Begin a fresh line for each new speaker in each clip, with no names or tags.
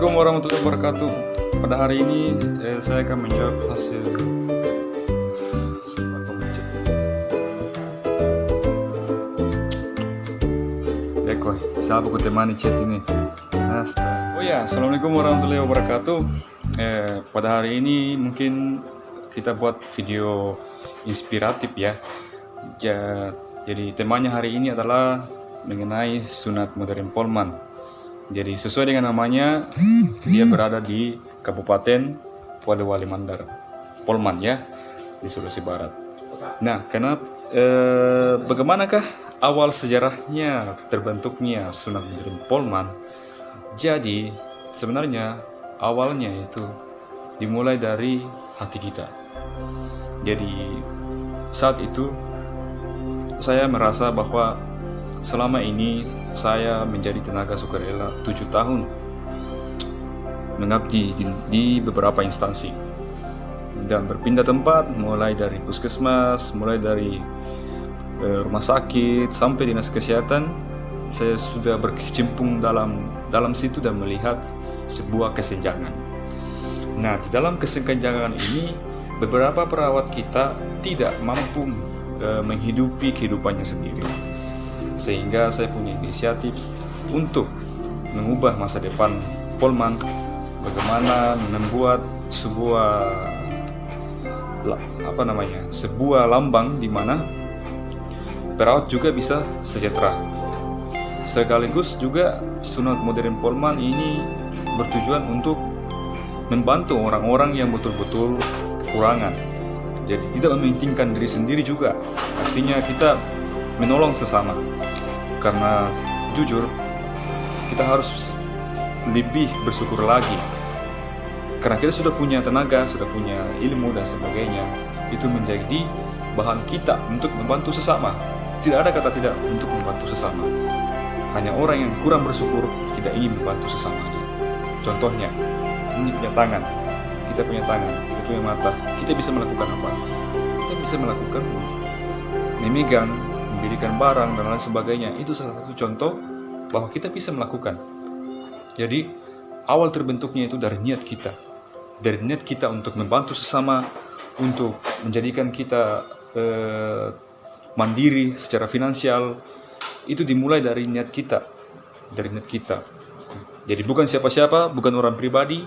Assalamualaikum warahmatullahi wabarakatuh. Pada hari ini saya akan menjawab hasil Dekoi, siapa ku temani chat ini? Oh ya, Assalamualaikum warahmatullahi wabarakatuh. Pada hari ini mungkin kita buat video inspiratif ya. Jadi temanya hari ini adalah mengenai sunat modern Polman. Jadi sesuai dengan namanya, dia berada di Kabupaten Polewali Mandar, Polman ya, di Sulawesi Barat. Nah, bagaimanakah awal sejarahnya terbentuknya sunat modern Polman? Jadi sebenarnya awalnya itu dimulai dari hati kita. Jadi saat itu saya merasa bahwa selama ini saya menjadi tenaga sukarela 7 tahun mengabdi di beberapa instansi dan berpindah tempat, mulai dari puskesmas, mulai dari rumah sakit sampai dinas kesehatan. Saya sudah berkecimpung dalam situ dan melihat sebuah kesenjangan. Nah, di dalam kesenjangan ini beberapa perawat kita tidak mampu menghidupi kehidupannya sendiri. Sehingga saya punya inisiatif untuk mengubah masa depan Polman, bagaimana membuat sebuah lambang di mana perawat juga bisa sejahtera. Sekaligus juga sunat modern Polman ini bertujuan untuk membantu orang-orang yang betul-betul kekurangan. Jadi tidak mementingkan diri sendiri juga. Artinya kita menolong sesama. Karena jujur, kita harus lebih bersyukur lagi. Karena kita sudah punya tenaga, sudah punya ilmu dan sebagainya. Itu menjadi bahan kita untuk membantu sesama. Tidak ada kata tidak untuk membantu sesama. Hanya orang yang kurang bersyukur tidak ingin membantu sesamanya. Contohnya, ini punya tangan. Kita punya tangan, kita punya mata. Kita bisa melakukan apa? Kita bisa melakukan memegang, memberikan barang dan lain sebagainya. Itu salah satu contoh bahwa kita bisa melakukan. Jadi awal terbentuknya itu dari niat kita, untuk membantu sesama, untuk menjadikan kita mandiri secara finansial. Itu dimulai dari niat kita, Jadi bukan siapa-siapa, bukan orang pribadi,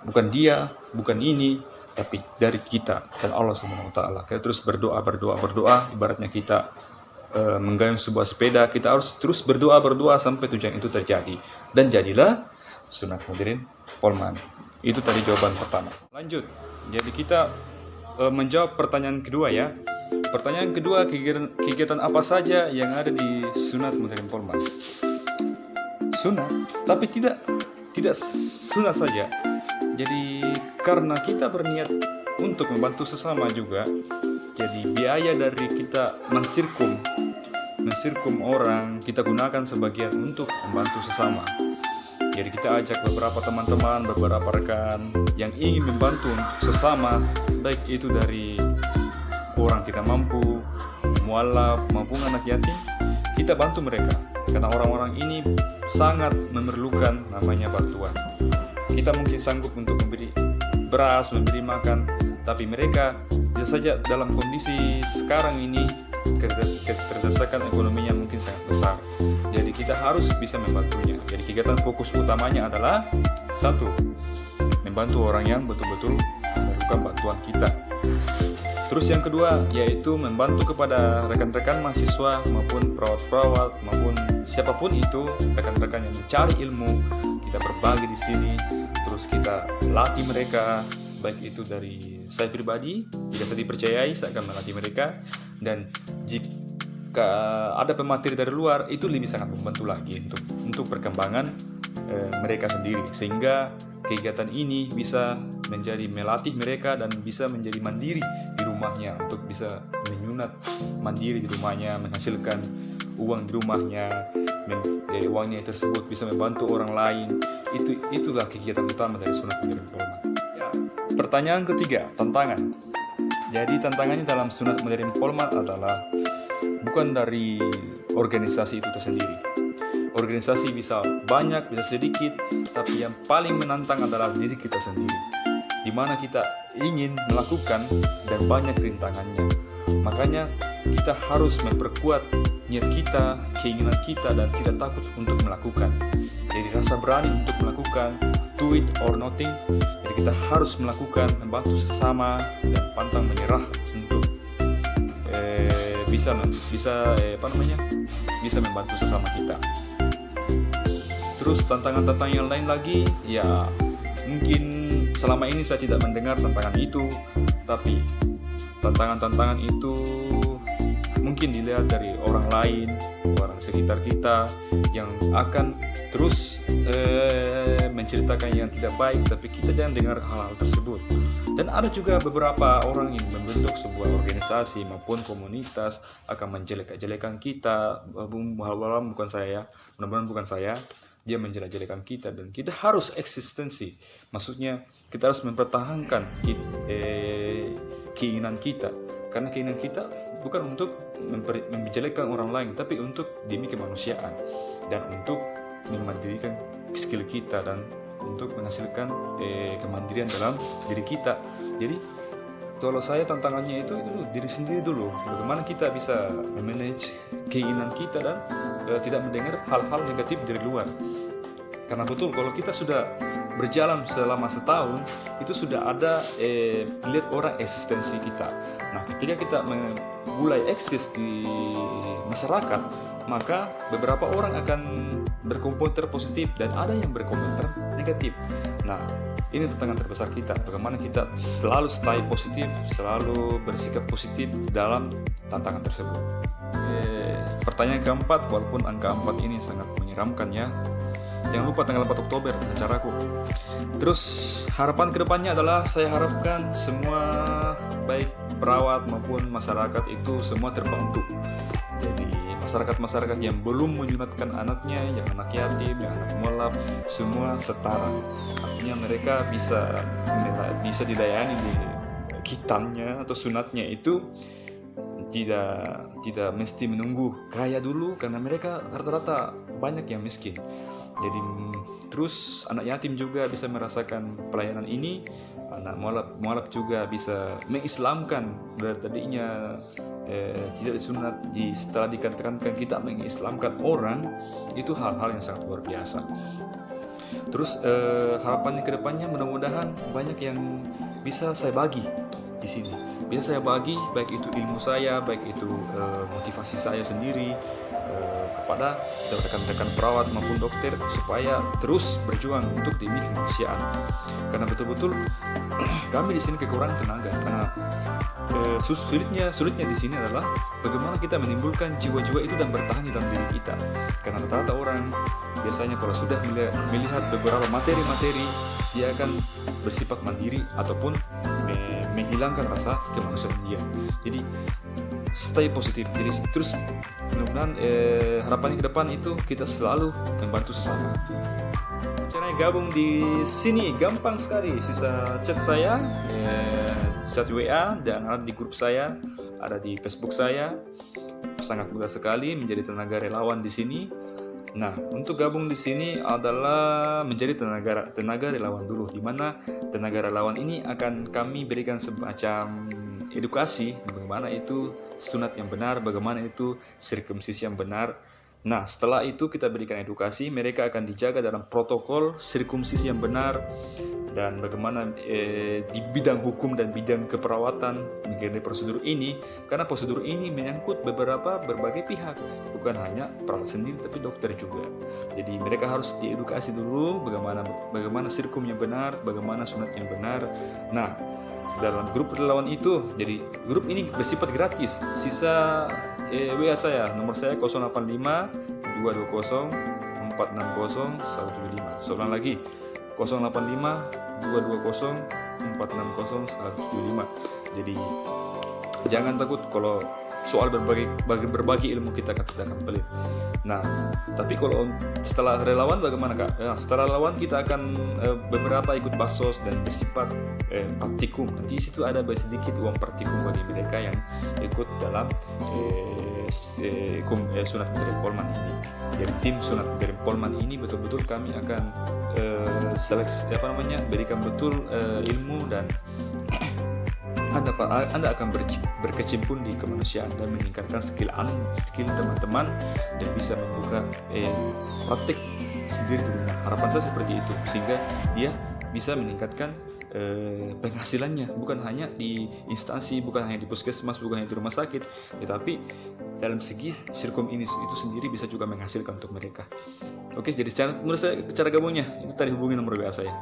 bukan dia, bukan ini, tapi dari kita dan Allah SWT. Kita terus berdoa. Ibaratnya kita menggayung sebuah sepeda, kita harus terus berdoa sampai tujuan itu terjadi. Dan jadilah sunat modern Polman. Itu tadi jawaban pertama. Lanjut. Jadi kita menjawab pertanyaan kedua ya. Pertanyaan kedua, kegiatan apa saja yang ada di sunat modern Polman? Sunat, tapi tidak sunat saja. Jadi karena kita berniat untuk membantu sesama juga, jadi biaya dari kita mensirkum orang kita gunakan sebagian untuk membantu sesama. Jadi kita ajak beberapa teman-teman, beberapa rekan yang ingin membantu sesama, baik itu dari orang tidak mampu, mualaf maupun anak yatim, kita bantu mereka karena orang-orang ini sangat memerlukan namanya bantuan. Kita mungkin sanggup untuk memberi beras, memberi makan, tapi mereka bisa saja dalam kondisi sekarang ini ketersediaan ekonominya mungkin sangat besar. Jadi kita harus bisa membantunya. Jadi kegiatan fokus utamanya adalah satu, membantu orang yang betul-betul memerlukan bantuan kita. Terus yang kedua yaitu membantu kepada rekan-rekan mahasiswa maupun perawat-perawat maupun siapapun itu rekan-rekan yang mencari ilmu. Kita berbagi di sini, terus kita latih mereka, baik itu dari saya pribadi, jika saya dipercayai saya akan melatih mereka, dan jika ada pemateri dari luar itu lebih sangat membantu lagi untuk perkembangan mereka sendiri, sehingga kegiatan ini bisa menjadi melatih mereka dan bisa menjadi mandiri di rumahnya, untuk bisa menyunat mandiri di rumahnya, menghasilkan uang di rumahnya, dari uangnya tersebut bisa membantu orang lain. Itulah kegiatan utama dari sunat modern Polman. Ya, pertanyaan ketiga, tantangan. Jadi tantangannya dalam sunat modern Polman adalah bukan dari organisasi itu tersendiri, organisasi bisa banyak, bisa sedikit, tapi yang paling menantang adalah diri kita sendiri, di mana kita ingin melakukan dan banyak rintangannya. Makanya kita harus memperkuat niat kita, keinginan kita, dan tidak takut untuk melakukan. Jadi rasa berani untuk melakukan, do it or nothing. Jadi kita harus melakukan, membantu sesama, dan pantang menyerah untuk bisa membantu sesama kita. Terus tantangan-tantangan yang lain lagi, ya mungkin selama ini saya tidak mendengar tantangan itu, tapi tantangan-tantangan itu mungkin dilihat dari orang lain, orang sekitar kita yang akan terus menceritakan yang tidak baik, tapi kita jangan dengar hal-hal tersebut. Dan ada juga beberapa orang yang membentuk sebuah organisasi maupun komunitas akan menjelek-jelekan kita. Mudah-mudahan bukan saya, dia menjelek-jelekan kita, dan kita harus eksistensi. Maksudnya kita harus mempertahankan keinginan kita, karena keinginan kita bukan untuk menjelekkan orang lain, tapi untuk demi kemanusiaan dan untuk memandirikan skill kita dan untuk menghasilkan kemandirian dalam diri kita. Jadi kalau saya tantangannya itu diri sendiri dulu, bagaimana kita bisa memanage keinginan kita dan tidak mendengar hal-hal negatif dari luar. Karena betul kalau kita sudah berjalan selama setahun, itu sudah ada dilihat orang eksistensi kita. Nah, ketika kita mulai eksis di masyarakat, maka beberapa orang akan berkomentar positif dan ada yang berkomentar negatif. Nah, ini tantangan terbesar kita, bagaimana kita selalu stay positif, selalu bersikap positif dalam tantangan tersebut. Pertanyaan keempat, walaupun angka 4 ini sangat menyeramkan ya, jangan lupa tanggal 4 Oktober acaraku. Terus harapan kedepannya adalah saya harapkan semua baik perawat maupun masyarakat itu semua terbantu. Jadi masyarakat yang belum menyunatkan anaknya, yang anak yatim, yang anak mualaf, semua setara. Artinya mereka bisa dilayani di khitannya atau sunatnya itu tidak mesti menunggu kaya dulu, karena mereka rata-rata banyak yang miskin. Jadi terus anak yatim juga bisa merasakan pelayanan ini, anak mualaf juga bisa mengislamkan. Tadinya tidak disunat, setelah dikatakan kita mengislamkan orang, itu hal-hal yang sangat luar biasa. Terus harapannya ke depannya mudah-mudahan banyak yang bisa saya bagi di sini. Bisa saya bagi baik itu ilmu saya, baik itu motivasi saya sendiri kepada rekan-rekan perawat maupun dokter, supaya terus berjuang untuk demi kemanusiaan. Karena betul-betul kami di sini kekurangan tenaga, karena sulitnya di sini adalah bagaimana kita menimbulkan jiwa-jiwa itu dan bertahan dalam diri kita. Karena rata-rata orang biasanya kalau sudah melihat beberapa materi-materi, dia akan bersifat mandiri ataupun menghilangkan rasa kemanusiaan dia. Jadi stay positif. Jadi terus mudah-mudahan harapannya ke depan itu kita selalu membantu sesama. Caranya gabung di sini gampang sekali. Sisa chat saya, chat WA, dan ada di grup saya, ada di Facebook saya. Sangat mudah sekali menjadi tenaga relawan di sini. Nah, untuk gabung di sini adalah menjadi tenaga relawan dulu, di mana tenaga relawan ini akan kami berikan semacam edukasi bagaimana itu sunat yang benar, bagaimana itu sirkumsisi yang benar. Nah, setelah itu kita berikan edukasi, mereka akan dijaga dalam protokol sirkumsisi yang benar, dan bagaimana di bidang hukum dan bidang keperawatan mengenai prosedur ini, karena prosedur ini menyangkut berbagai pihak, bukan hanya perawat sendiri tapi dokter juga. Jadi mereka harus diedukasi dulu bagaimana sirkum yang benar, bagaimana sunat yang benar. Nah, dalam grup relawan itu, jadi grup ini bersifat gratis. Sisa WA saya, nomor saya 085 220 460 175. Seorang lagi 085 220 460 175. Jadi jangan takut kalau soal berbagi ilmu, kita tidak akan pelit. Nah, tapi kalau setelah relawan bagaimana Kak? Ya, setelah relawan kita akan beberapa ikut basos dan bersifat praktikum. Nanti di situ ada sedikit uang praktikum bagi mereka yang ikut dalam Sunat Modern Polman ini. Jadi tim Sunat Modern Polman ini betul-betul kami akan berikan betul ilmu, dan Anda akan berkecimpung di kemanusiaan dan meningkatkan skill teman-teman, dan bisa membuka praktik sendiri di rumah. Harapan saya seperti itu, sehingga dia bisa meningkatkan penghasilannya, bukan hanya di instansi, bukan hanya di puskesmas, bukan hanya di rumah sakit, tetapi dalam segi Sirkom ini itu sendiri bisa juga menghasilkan untuk mereka. Oke, jadi menurut saya cara gabungnya itu tadi hubungi nomor WA saya.